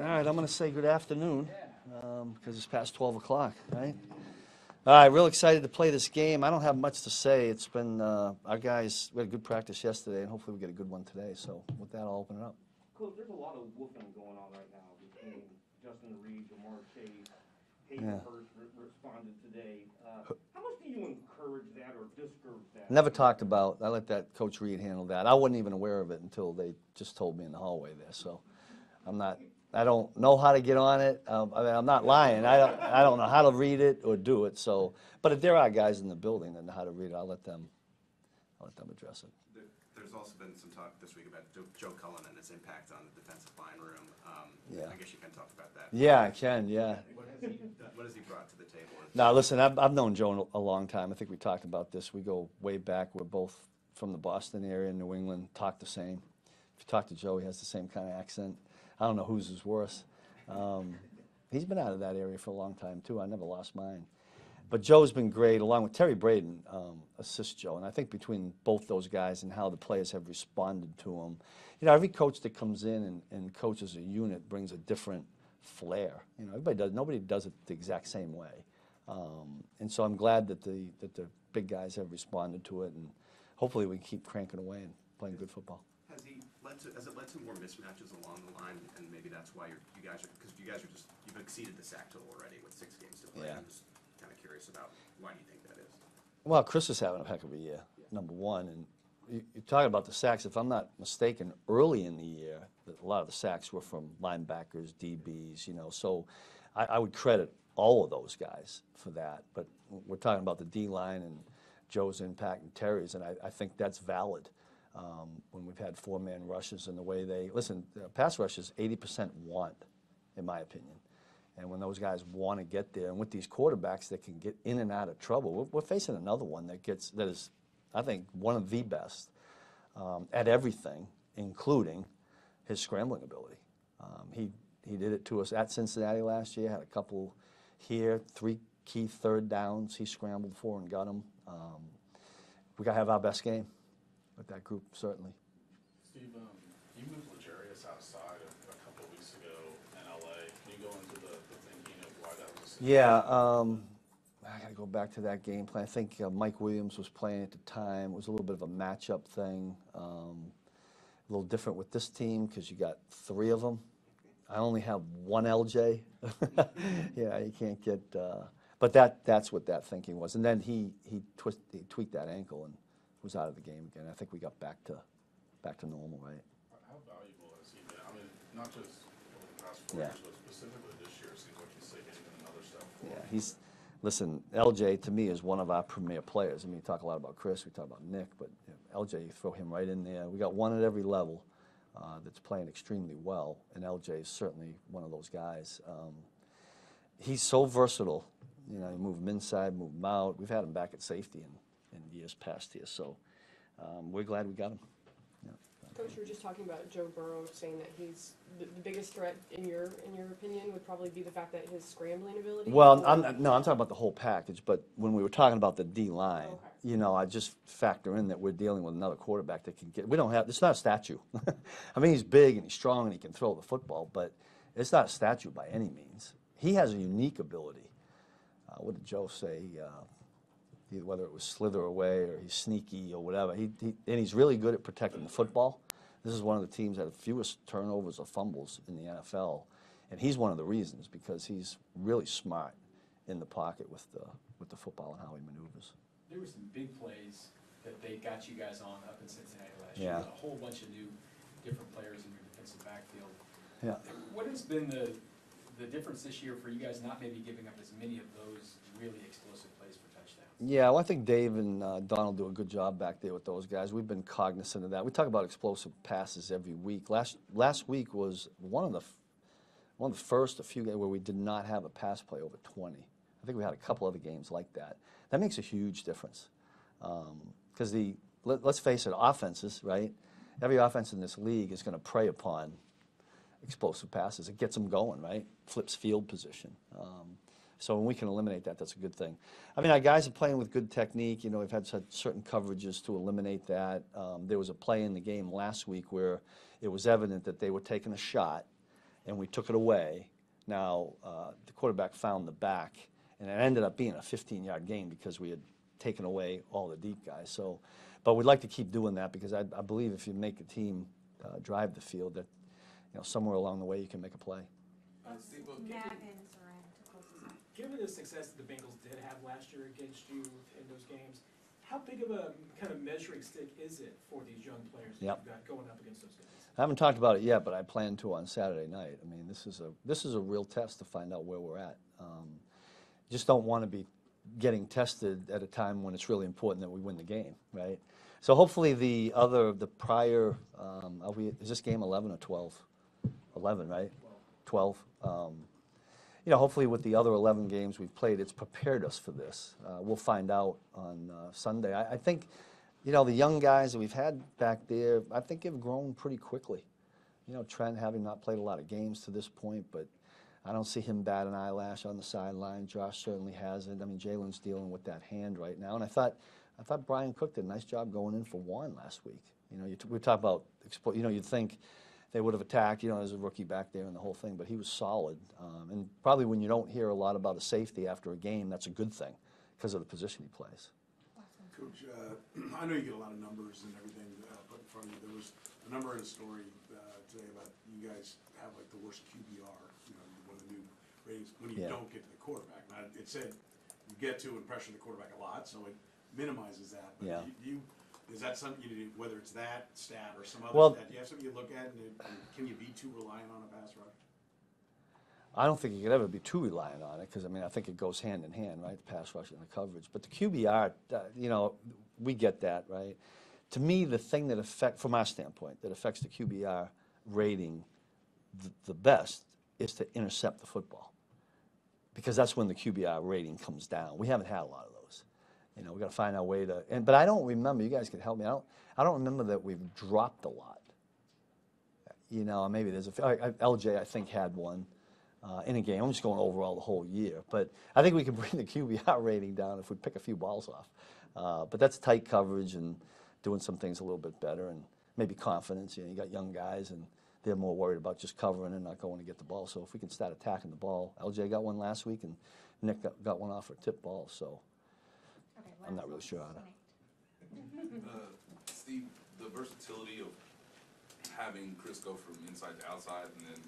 right, I'm going to say good afternoon because it's past 12 o'clock, right? All right, real excited to play this game. I don't have much to say. It's been, our guys, we had a good practice yesterday, and hopefully we get a good one today. So with that, I'll open it up. Coach, there's a lot of woofing going on right now between Justin Reed, Jamar Chase, Hayden Hurst responded today. How much do you encourage that or discourage that? Never talked about. I let that Coach Reed handle that. I wasn't even aware of it until they just told me in the hallway there. So I don't know how to get on it. I mean, I'm not lying. I don't know how to read it or do it. So, but if there are guys in the building that know how to read it, I'll let them address it. There's also been some talk this week about Joe Cullen and his impact on the defensive line room. Yeah. I guess you can talk about that. Yeah, I can. Yeah. What has he brought to the table? Now, listen, I've known Joe a long time. I think we talked about this. We go way back. We're both from the Boston area, New England, talk the same. If you talk to Joe, he has the same kind of accent. I don't know whose is worse. He's been out of that area for a long time, too. I never lost mine. But Joe's been great, along with Terry Braden, assists Joe. And I think between both those guys and how the players have responded to him, you know, every coach that comes in and coaches a unit brings a different flair. You know, nobody does it the exact same way. And so I'm glad that the big guys have responded to it, and hopefully we can keep cranking away and playing good football. Has it led to more mismatches along the line, and maybe that's why you guys are just you've exceeded the sack total already with 6 games to play. Yeah. I'm just kind of curious about why do you think that is? Well, Chris is having a heck of a year, number one, and you're talking about the sacks. If I'm not mistaken, early in the year, a lot of the sacks were from linebackers, DBs, you know. So I would credit all of those guys for that. But we're talking about the D-line and Joe's impact and Terry's, and I think that's valid. When we've had 4-man rushes and the way they listen, pass rushes 80% want, in my opinion. And when those guys want to get there, and with these quarterbacks that can get in and out of trouble, we're facing another one that is, I think, one of the best at everything, including his scrambling ability. He did it to us at Cincinnati last year. Had a couple here, 3 key third downs he scrambled for and got them. We got to have our best game with that group, certainly. Steve, you moved L'Jarius outside a couple of weeks ago in L.A. Can you go into the thinking of why that was? Yeah, I got to go back to that game plan. I think Mike Williams was playing at the time. It was a little bit of a matchup thing. A little different with this team because you got 3 of them. I only have 1 LJ. Yeah, you can't get. But that's what that thinking was. And then he tweaked that ankle and was out of the game again. I think we got back to normal, right? How valuable has he been? I mean, not just over the past 4 years, but specifically this year. It seems like he's taking another step forward. Yeah, listen, LJ to me is one of our premier players. I mean, we talk a lot about Chris, we talk about Nick, but you know, LJ, you throw him right in there. We got one at every level that's playing extremely well, and LJ is certainly one of those guys. He's so versatile. You know, you move him inside, move him out. We've had him back at safety in years past here, so we're glad we got him. Yeah. Coach, you were just talking about Joe Burrow, saying that he's the biggest threat in your opinion would probably be the fact that his scrambling ability. Well, I'm talking about the whole package. But when we were talking about the D line, you know, I just factor in that we're dealing with another quarterback that can get. We don't have. It's not a statue. I mean, he's big and he's strong and he can throw the football, but it's not a statue by any means. He has a unique ability. What did Joe say? Whether it was slither away or he's sneaky or whatever. And he's really good at protecting the football. This is one of the teams that have the fewest turnovers or fumbles in the NFL, and he's one of the reasons because he's really smart in the pocket with the football and how he maneuvers. There were some big plays that they got you guys on up in Cincinnati last Yeah. year. A whole bunch of new different players in your defensive backfield. Yeah. What has been the difference this year for you guys not maybe giving up as many of those really explosive plays for touchdowns? Yeah, well, I think Dave and Donald do a good job back there with those guys. We've been cognizant of that. We talk about explosive passes every week. Last week was one of the first a few games where we did not have a pass play over 20. I think we had a couple other games like that. That makes a huge difference because let's face it, offenses, right? Every offense in this league is going to prey upon explosive passes. It gets them going, right? Flips field position. So when we can eliminate that, that's a good thing. I mean, our guys are playing with good technique. You know, we've had certain coverages to eliminate that. There was a play in the game last week where it was evident that they were taking a shot, and we took it away. Now, the quarterback found the back, and it ended up being a 15-yard game because we had taken away all the deep guys. So, but we'd like to keep doing that because I believe if you make a team drive the field, that somewhere along the way you can make a play. Steve, given the success that the Bengals did have last year against you in those games, how big of a kind of measuring stick is it for these young players that you've got going up against those guys? I haven't talked about it yet, but I plan to on Saturday night. I mean, this is a real test to find out where we're at. Just don't want to be getting tested at a time when it's really important that we win the game, right? So hopefully the prior, is this game 11 or 12? 11, right? 12. Hopefully with the other 11 games we've played, it's prepared us for this. We'll find out on Sunday. I think, the young guys that we've had back there, I think have grown pretty quickly. Trent having not played a lot of games to this point, but I don't see him bat an eyelash on the sideline. Josh certainly hasn't. I mean, Jalen's dealing with that hand right now, and I thought Brian Cook did a nice job going in for Warren last week. We talk about, you'd think they would have attacked, as a rookie back there and the whole thing, but he was solid. And probably when you don't hear a lot about a safety after a game, that's a good thing because of the position he plays. Coach, I know you get a lot of numbers and everything put in front of you. There was a number in a story today about you guys have like the worst QBR, one of the new ratings, when you don't get to the quarterback. Now, it said you get to and pressure the quarterback a lot, so it minimizes that. But is that something you do, whether it's that stat or some other stat? Do you have something you look at, and can you be too reliant on a pass rush? I don't think you could ever be too reliant on it because, I think it goes hand in hand, right, the pass rush and the coverage. But the QBR, we get that, right? To me, the thing that from our standpoint, that affects the QBR rating the best is to intercept the football because that's when the QBR rating comes down. We haven't had a lot of those. We've got to find our way to – but I don't remember – you guys can help me. I don't remember that we've dropped a lot. Maybe there's LJ, I think, had one. In a game. I'm just going overall the whole year. But I think we can bring the QBR rating down if we pick a few balls off. But that's tight coverage and doing some things a little bit better and maybe confidence. You got young guys and they're more worried about just covering and not going to get the ball. So if we can start attacking the ball. LJ got one last week and Nick got one off for a tip ball. So I'm not really sure how to. Steve, the versatility of having Chris go from inside to outside and then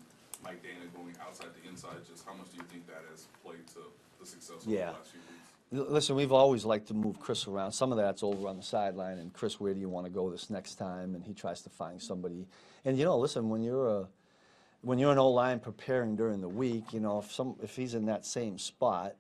Mike Dana going outside to inside, just how much do you think that has played to the success of the last few weeks? Listen, we've always liked to move Chris around. Some of that's over on the sideline, and Chris, where do you want to go this next time? And he tries to find somebody. And listen, when you're an O-line preparing during the week, if he's in that same spot,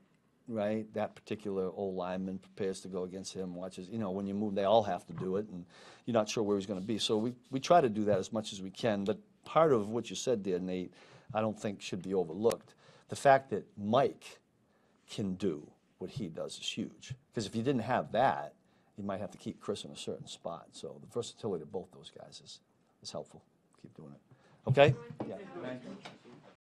right, that particular O-lineman prepares to go against him, watches. When you move, they all have to do it, and you're not sure where he's going to be. So we try to do that as much as we can, but part of what you said there, Nate, I don't think should be overlooked. The fact that Mike can do what he does is huge. Because if you didn't have that, you might have to keep Chris in a certain spot. So the versatility of both those guys is helpful. Keep doing it. Okay? Yeah. Thank you.